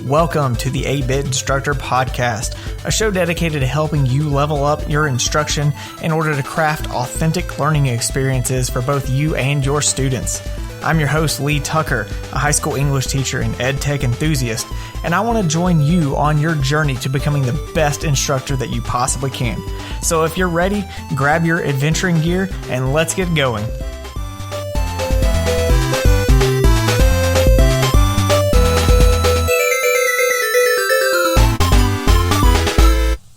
Welcome to the 8-Bit Instructor Podcast, a show dedicated to helping you level up your instruction in order to craft authentic learning experiences for both you and your students. I'm your host, Lee Tucker, a high school English teacher and ed tech enthusiast, and I want to join you on your journey to becoming the best instructor that you possibly can. So if you're ready, grab your adventuring gear and let's get going.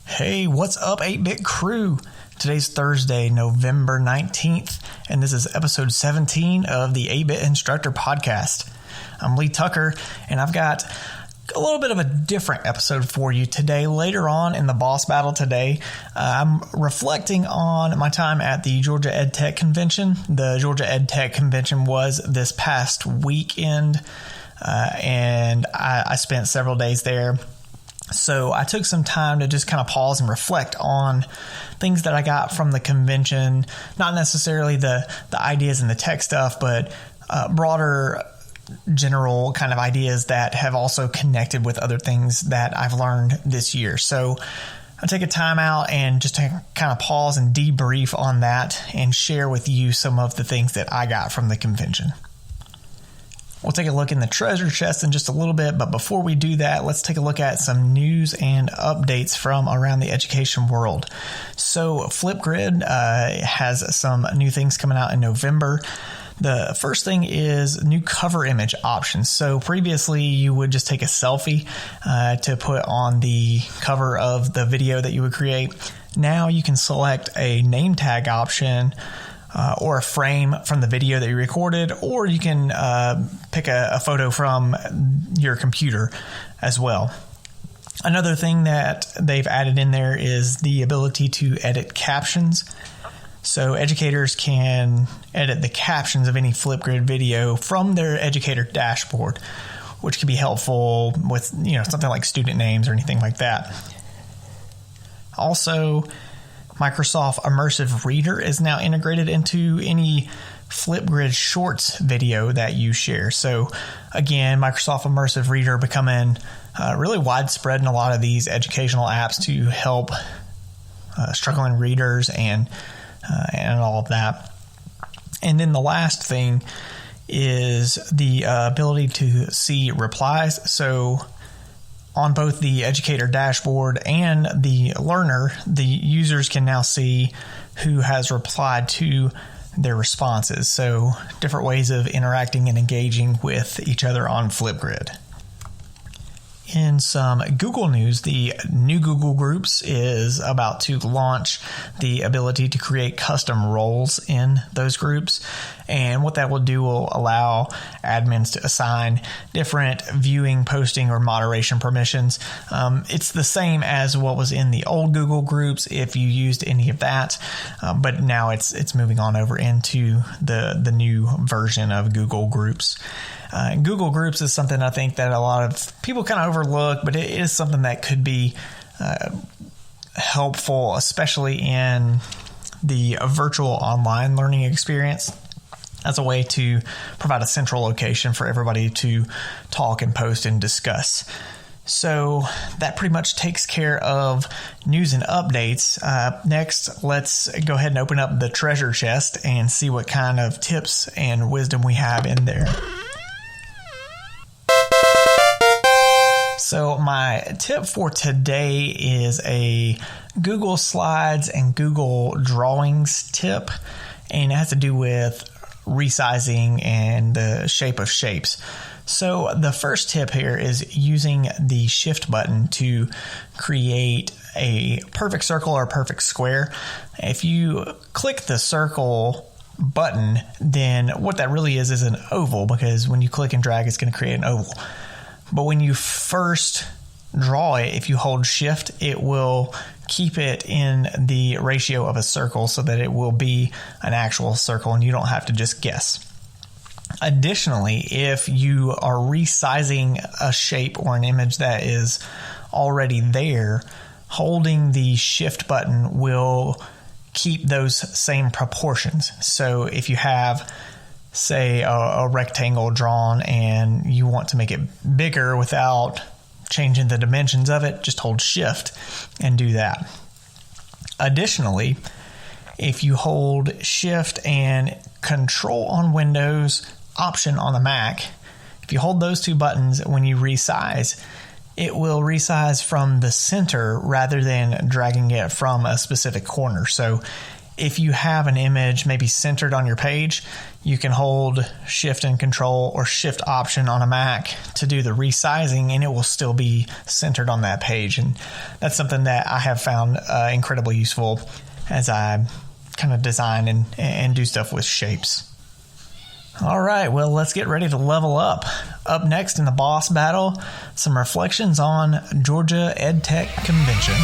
Hey, what's up, 8-Bit crew? Today's Thursday, November 19th, and this is episode 17 of the 8-Bit Instructor Podcast. I'm Lee Tucker, and I've got a little bit of a different episode for you today. Later on in the boss battle today, I'm reflecting on my time at the Georgia Ed Tech Convention. The Georgia Ed Tech Convention was this past weekend, and I spent several days there. So I took some time to just kind of pause and reflect on things that I got from the convention, not necessarily the ideas and the tech stuff, but broader general kind of ideas that have also connected with other things that I've learned this year. So I'll take a time out and just to kind of pause and debrief on that and share with you some of the things that I got from the convention. We'll take a look in the treasure chest in just a little bit, but before we do that, let's take a look at some news and updates from around the education world. So Flipgrid has some new things coming out in November. The first thing is new cover image options. So previously you would just take a selfie to put on the cover of the video that you would create. Now you can select a name tag option or a frame from the video that you recorded, or you can pick a photo from your computer as well. Another thing that they've added in there is the ability to edit captions. So educators can edit the captions of any Flipgrid video from their educator dashboard, which can be helpful with something like student names or anything like that. Also, Microsoft Immersive Reader is now integrated into any Flipgrid Shorts video that you share. So again, Microsoft Immersive Reader becoming really widespread in a lot of these educational apps to help struggling readers and all of that. And then the last thing is the ability to see replies. So on both the educator dashboard and the learner, the users can now see who has replied to their responses. So different ways of interacting and engaging with each other on Flipgrid. In some Google news, the new Google Groups is about to launch the ability to create custom roles in those groups. And what that will do will allow admins to assign different viewing, posting, or moderation permissions. It's the same as what was in the old Google Groups if you used any of that, but now it's moving on over into the new version of Google Groups. Google Groups is something I think that a lot of people kind of overlook, but it is something that could be helpful, especially in the virtual online learning experience, as a way to provide a central location for everybody to talk and post and discuss. So that pretty much takes care of news and updates. Next, let's go ahead and open up the treasure chest and see what kind of tips and wisdom we have in there. So my tip for today is a Google Slides and Google Drawings tip, and it has to do with resizing and the shape of shapes. So the first tip here is using the shift button to create a perfect circle or a perfect square. If you click the circle button, then what that really is an oval, because when you click and drag, it's going to create an oval. But when you first draw it, if you hold shift, it will keep it in the ratio of a circle so that it will be an actual circle and you don't have to just guess. Additionally, if you are resizing a shape or an image that is already there, holding the shift button will keep those same proportions. So if you have say a rectangle drawn and you want to make it bigger without changing the dimensions of it, just hold shift and do that. Additionally, if you hold shift and control on Windows, option on the Mac, if you hold those two buttons when you resize, it will resize from the center rather than dragging it from a specific corner. So if you have an image maybe centered on your page, you can hold shift and control or shift option on a Mac to do the resizing, and it will still be centered on that page. And that's something that I have found incredibly useful as I kind of design and do stuff with shapes. All right, well, let's get ready to level up. Up next in the boss battle, some reflections on Georgia EdTech Convention.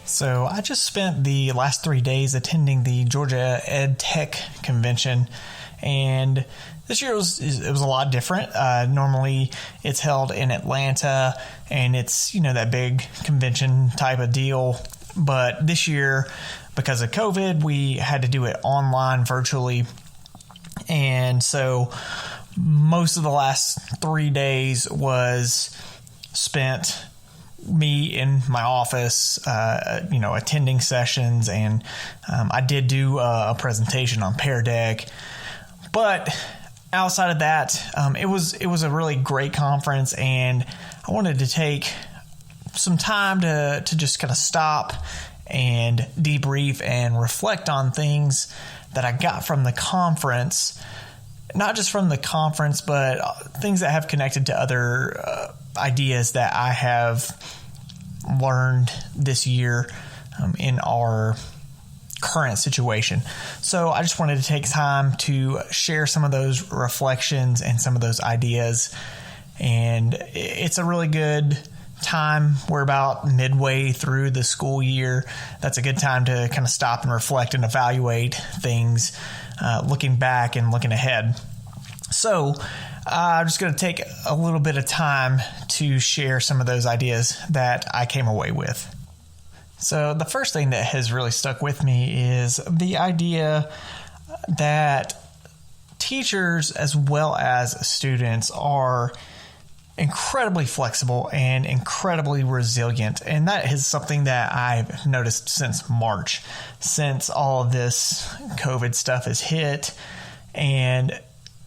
So I just spent the last 3 days attending the Georgia EdTech Convention, and this year it was a lot different. Normally it's held in Atlanta, and it's, that big convention type of deal. But this year, because of COVID, we had to do it online virtually. And so most of the last 3 days was spent me in my office, attending sessions, and I did do a presentation on Pear Deck. But outside of that, it was a really great conference, and I wanted to take some time to just kind of stop and debrief and reflect on things that I got from the conference. Not just from the conference, but things that have connected to other ideas that I have learned this year in our current situation. So I just wanted to take time to share some of those reflections and some of those ideas. And it's a really good time. We're about midway through the school year. That's a good time to kind of stop and reflect and evaluate things, looking back and looking ahead. So I'm just going to take a little bit of time to share some of those ideas that I came away with. So the first thing that has really stuck with me is the idea that teachers as well as students are incredibly flexible and incredibly resilient. And that is something that I've noticed since March, since all of this COVID stuff has hit, and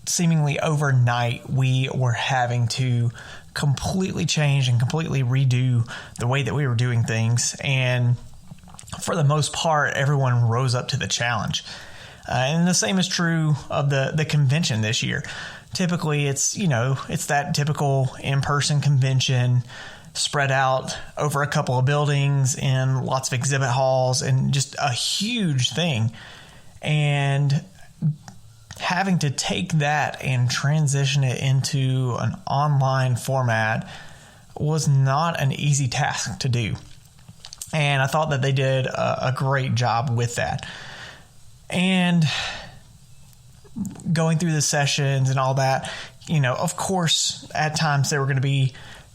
seemingly overnight, we were having to completely change and completely redo the way that we were doing things. And for the most part, everyone rose up to the challenge. And the same is true of the convention this year. Typically, it's that typical in-person convention spread out over a couple of buildings in lots of exhibit halls and just a huge thing. And having to take that and transition it into an online format was not an easy task to do. And I thought that they did a great job with that. And going through the sessions and all that, of course, at times there were going to be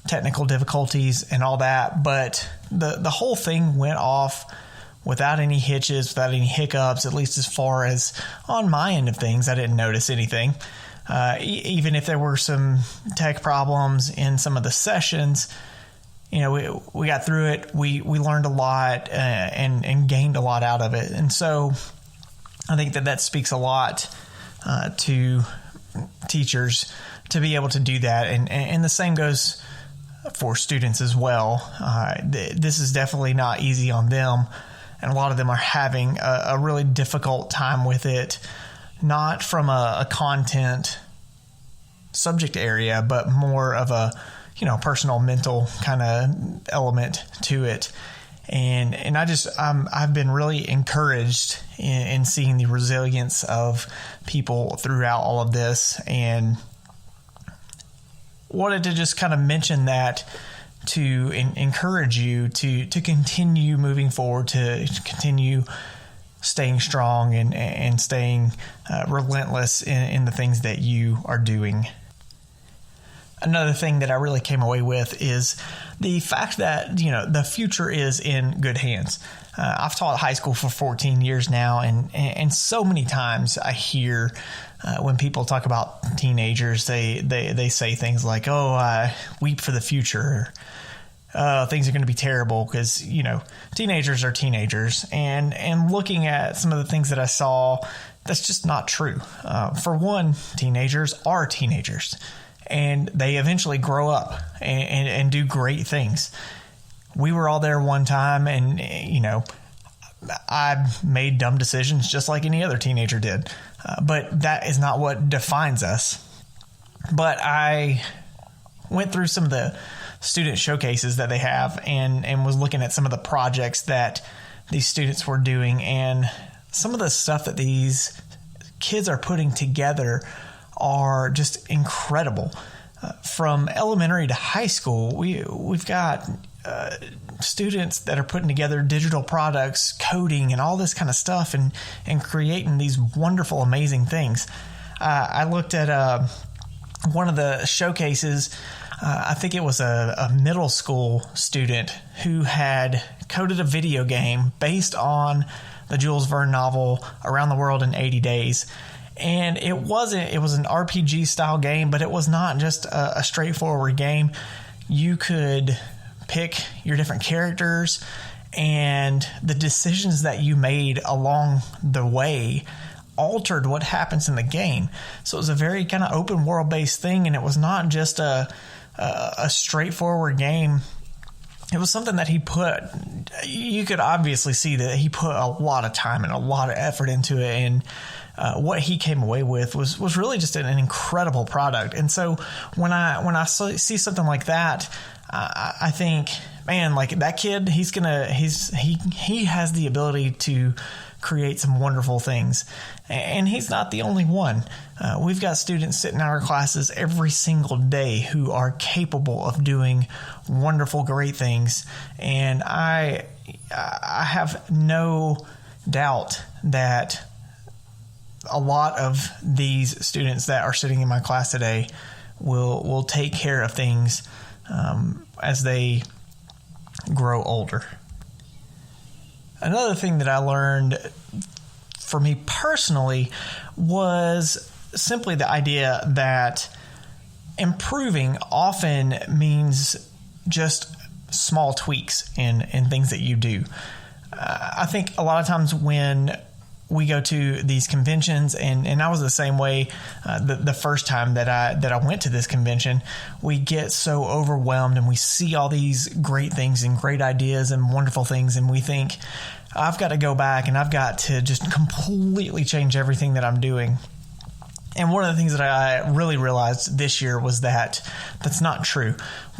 technical difficulties and all that, but the whole thing went off without any hitches, without any hiccups, at least as far as on my end of things. I didn't notice anything. Even if there were some tech problems in some of the sessions, we got through it. We learned a lot and gained a lot out of it. And so I think that speaks a lot to teachers to be able to do that. And the same goes for students as well. This is definitely not easy on them. And a lot of them are having a really difficult time with it, not from a content subject area, but more of a, personal, mental kind of element to it. And I've been really encouraged in seeing the resilience of people throughout all of this, and wanted to just kind of mention that to encourage you to continue moving forward, to continue staying strong and staying relentless in the things that you are doing. Another thing that I really came away with is the fact that, the future is in good hands. I've taught high school for 14 years now, and so many times I hear when people talk about teenagers, they say things like, "Oh, I weep for the future." Things are going to be terrible because, teenagers are teenagers. And looking at some of the things that I saw, that's just not true. For one, teenagers are teenagers, and they eventually grow up and do great things. We were all there one time, and, I made dumb decisions just like any other teenager did. But that is not what defines us. But I went through some of the student showcases that they have and was looking at some of the projects that these students were doing, and some of the stuff that these kids are putting together are just incredible. From elementary to high school, we've got students that are putting together digital products, coding, and all this kind of stuff, and creating these wonderful, amazing things. I looked at one of the showcases. I think it was a middle school student who had coded a video game based on the Jules Verne novel Around the World in 80 Days. And it was an RPG style game, but it was not just a straightforward game. You could pick your different characters, and the decisions that you made along the way altered what happens in the game. So it was a very kind of open world based thing, and it was not just a straightforward game. It was something that you could obviously see that he put a lot of time and a lot of effort into it, and what he came away with was really just an incredible product. And so when I see something like that, I think, man, like that kid, he has the ability to create some wonderful things. And he's not the only one. We've got students sitting in our classes every single day who are capable of doing wonderful, great things. And I have no doubt that a lot of these students that are sitting in my class today will take care of things as they grow older. Another thing that I learned for me personally was simply the idea that improving often means just small tweaks in things that you do. I think a lot of times when we go to these conventions, and I was the same way the first time that I went to this convention, we get so overwhelmed and we see all these great things and great ideas and wonderful things, and we think, I've got to go back and I've got to just completely change everything that I'm doing. And one of the things that I really realized this year was that that's not true.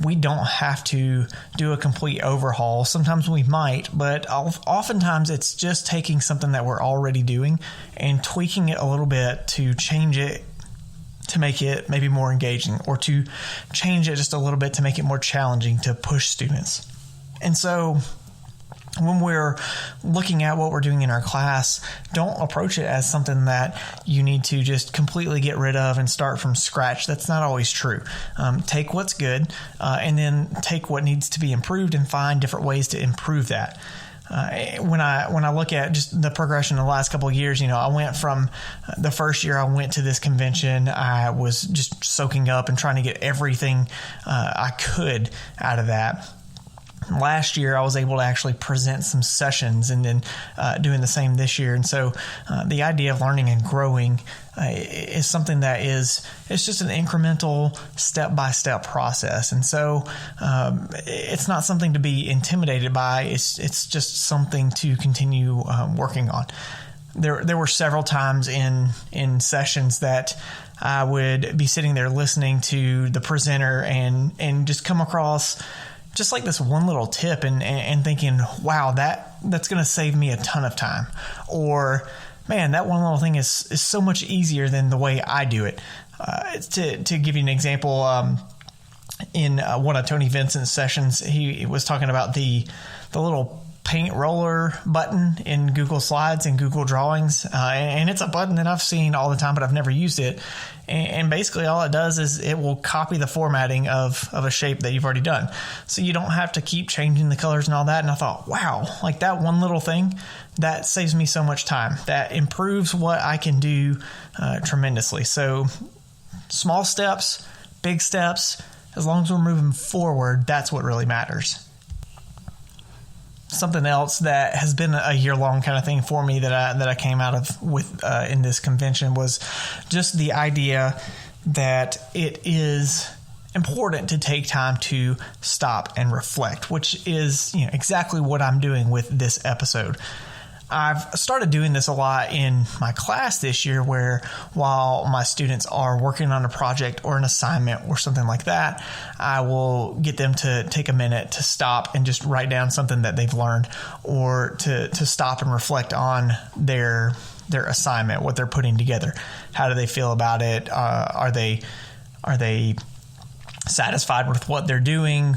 We don't have to do a complete overhaul. Sometimes we might, but oftentimes it's just taking something that we're already doing and tweaking it a little bit to change it to make it maybe more engaging, or to change it just a little bit to make it more challenging to push students. And so when we're looking at what we're doing in our class, don't approach it as something that you need to just completely get rid of and start from scratch. That's not always true. Take what's good and then take what needs to be improved and find different ways to improve that. When I look at just the progression in the last couple of years, I went from the first year I went to this convention, I was just soaking up and trying to get everything I could out of that. Last year, I was able to actually present some sessions, and then doing the same this year. And so the idea of learning and growing is something that it's just an incremental step-by-step process. And so it's not something to be intimidated by. It's just something to continue working on. There were several times in sessions that I would be sitting there listening to the presenter and just come across just like this one little tip and thinking, wow, that's going to save me a ton of time. Or, man, that one little thing is so much easier than the way I do it. To give you an example, in one of Tony Vincent's sessions, he was talking about the little paint roller button in Google Slides and Google Drawings. And it's a button that I've seen all the time, but I've never used it. And basically all it does is it will copy the formatting of a shape that you've already done. So you don't have to keep changing the colors and all that. And I thought, wow, like that one little thing, that saves me so much time. That improves what I can do tremendously. So small steps, big steps, as long as we're moving forward, that's what really matters. Something else that has been a year-long kind of thing for me that I came out of with in this convention was just the idea that it is important to take time to stop and reflect, which is exactly what I'm doing with this episode. I've started doing this a lot in my class this year, where while my students are working on a project or an assignment or something like that, I will get them to take a minute to stop and just write down something that they've learned, or to stop and reflect on their assignment, what they're putting together. How do they feel about it? Are they satisfied with what they're doing?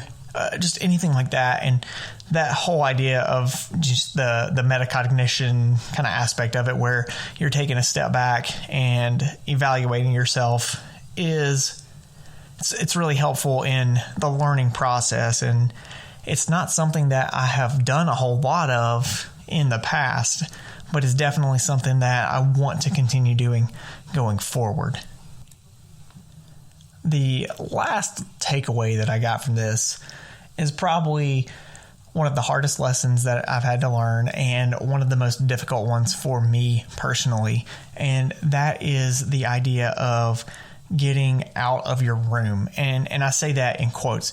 Just anything like that. And that whole idea of just the metacognition kind of aspect of it, where you're taking a step back and evaluating yourself, it's really helpful in the learning process. And it's not something that I have done a whole lot of in the past, but it's definitely something that I want to continue doing going forward. The last takeaway that I got from this is probably one of the hardest lessons that I've had to learn, and one of the most difficult ones for me personally. And that is the idea of getting out of your room. And I say that in quotes,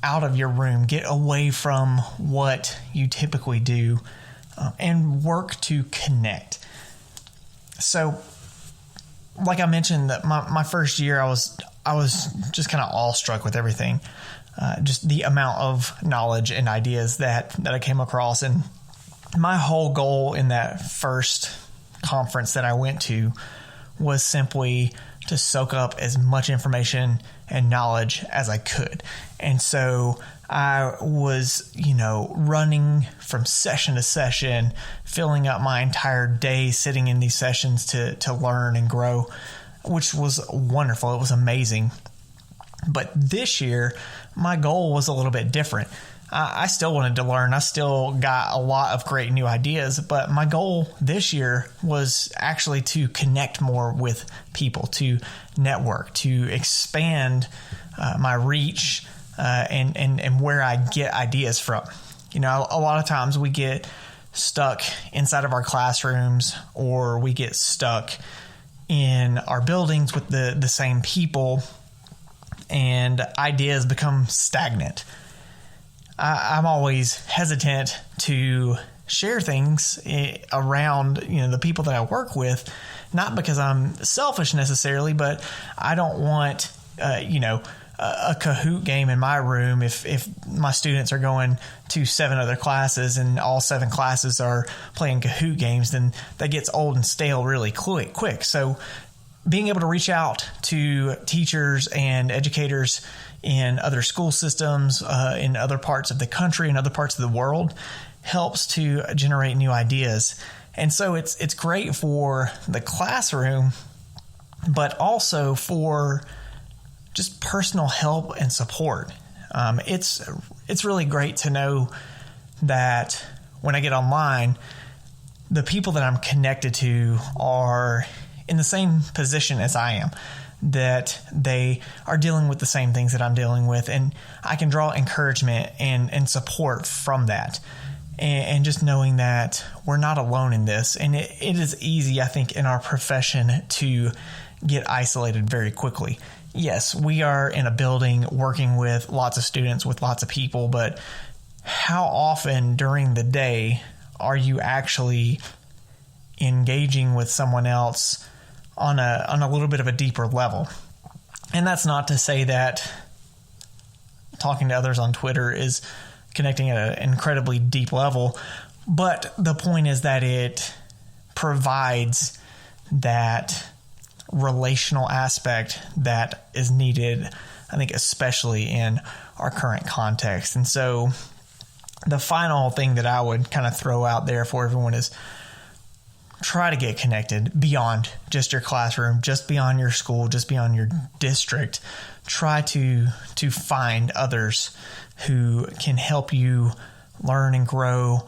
out of your room, get away from what you typically do, and work to connect. So like I mentioned, that my first year, I was just kind of awestruck with everything. Just the amount of knowledge and ideas that I came across. And my whole goal in that first conference that I went to was simply to soak up as much information and knowledge as I could. And so I was, running from session to session, filling up my entire day sitting in these sessions to learn and grow, which was wonderful. It was amazing. But this year, my goal was a little bit different. I still wanted to learn. I still got a lot of great new ideas, but my goal this year was actually to connect more with people, to network, to expand my reach and where I get ideas from. A lot of times we get stuck inside of our classrooms, or we get stuck in our buildings with the same people, and ideas become stagnant. I'm always hesitant to share things around, the people that I work with, not because I'm selfish necessarily, but I don't want, a Kahoot game in my room. If my students are going to 7 other classes and all 7 classes are playing Kahoot games, then that gets old and stale really quick. So being able to reach out to teachers and educators in other school systems, in other parts of the country and other parts of the world, helps to generate new ideas. And so it's great for the classroom, but also for just personal help and support. It's really great to know that when I get online, the people that I'm connected to are in the same position as I am, that they are dealing with the same things that I'm dealing with, and I can draw encouragement and support from that. And just knowing that we're not alone in this. And it is easy, I think, in our profession to get isolated very quickly. Yes, we are in a building working with lots of students, with lots of people, but how often during the day are you actually engaging with someone else on a little bit of a deeper level? And that's not to say that talking to others on Twitter is connecting at an incredibly deep level, but the point is that it provides that relational aspect that is needed, I think, especially in our current context. And so the final thing that I would kind of throw out there for everyone is try to get connected beyond just your classroom, just beyond your school, just beyond your district. Try to find others who can help you learn and grow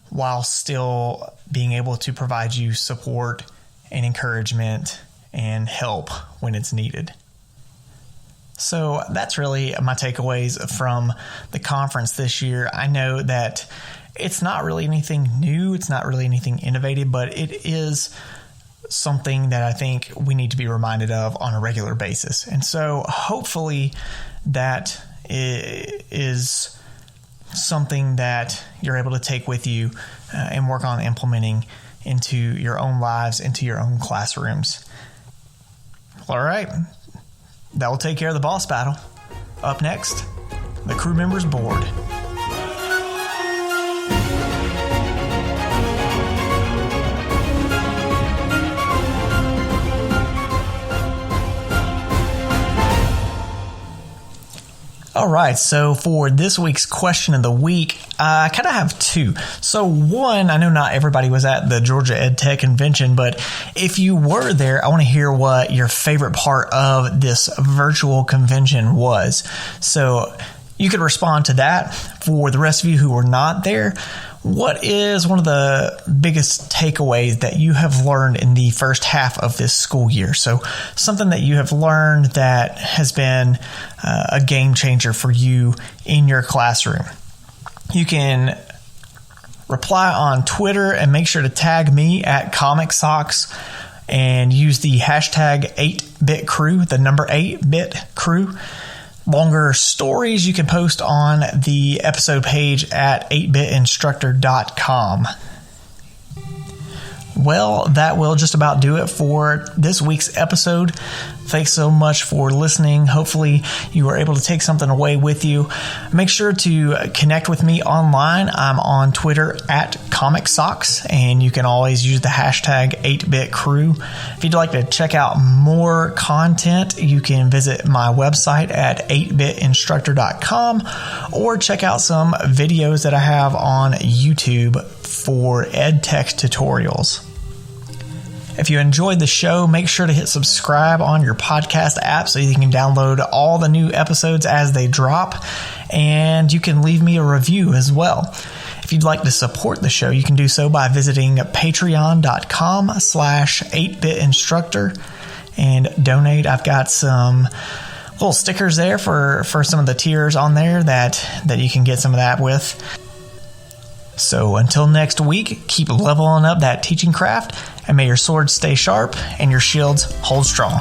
while still being able to provide you support and encouragement and help when it's needed. So that's really my takeaways from the conference this year. I know that it's not really anything new. It's not really anything innovative, but it is something that I think we need to be reminded of on a regular basis. And so hopefully that is something that you're able to take with you and work on implementing into your own lives, into your own classrooms. All right. That will take care of the boss battle. Up next, the crew members board. All right, so for this week's question of the week, I kind of have two. So one, I know not everybody was at the Georgia EdTech Convention, but if you were there, I want to hear what your favorite part of this virtual convention was. So you could respond to that. For the rest of you who were not there, what is one of the biggest takeaways that you have learned in the first half of this school year? So something that you have learned that has been a game changer for you in your classroom. You can reply on Twitter and make sure to tag me at Comic Socks and use the hashtag 8BitCrew, the number 8BitCrew. Longer stories you can post on the episode page at 8bitinstructor.com. Well, that will just about do it for this week's episode. Thanks so much for listening. Hopefully you were able to take something away with you. Make sure to connect with me online. I'm on Twitter at Comic Socks, and you can always use the hashtag 8BitCrew. If you'd like to check out more content, you can visit my website at 8bitinstructor.com or check out some videos that I have on YouTube for EdTech tutorials. If you enjoyed the show, make sure to hit subscribe on your podcast app so you can download all the new episodes as they drop, and you can leave me a review as well. If you'd like to support the show, you can do so by visiting patreon.com/8bitinstructor and donate. I've got some little stickers there for some of the tiers on there that you can get some of that with. So until next week, keep leveling up that teaching craft, and may your swords stay sharp and your shields hold strong.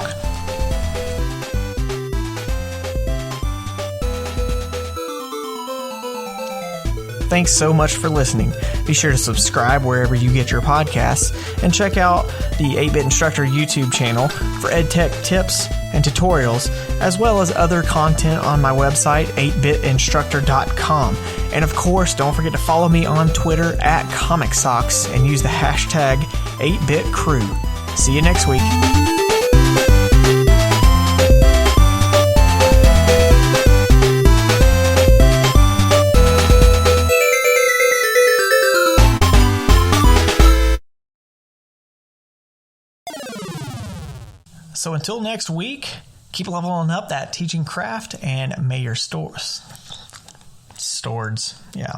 Thanks so much for listening. Be sure to subscribe wherever you get your podcasts and check out the 8-Bit Instructor YouTube channel for EdTech tips and tutorials, as well as other content on my website, 8bitinstructor.com. And of course, don't forget to follow me on Twitter at Comic Socks and use the hashtag 8BitCrew. See you next week. So until next week, keep leveling up that teaching craft, and may your swords, yeah.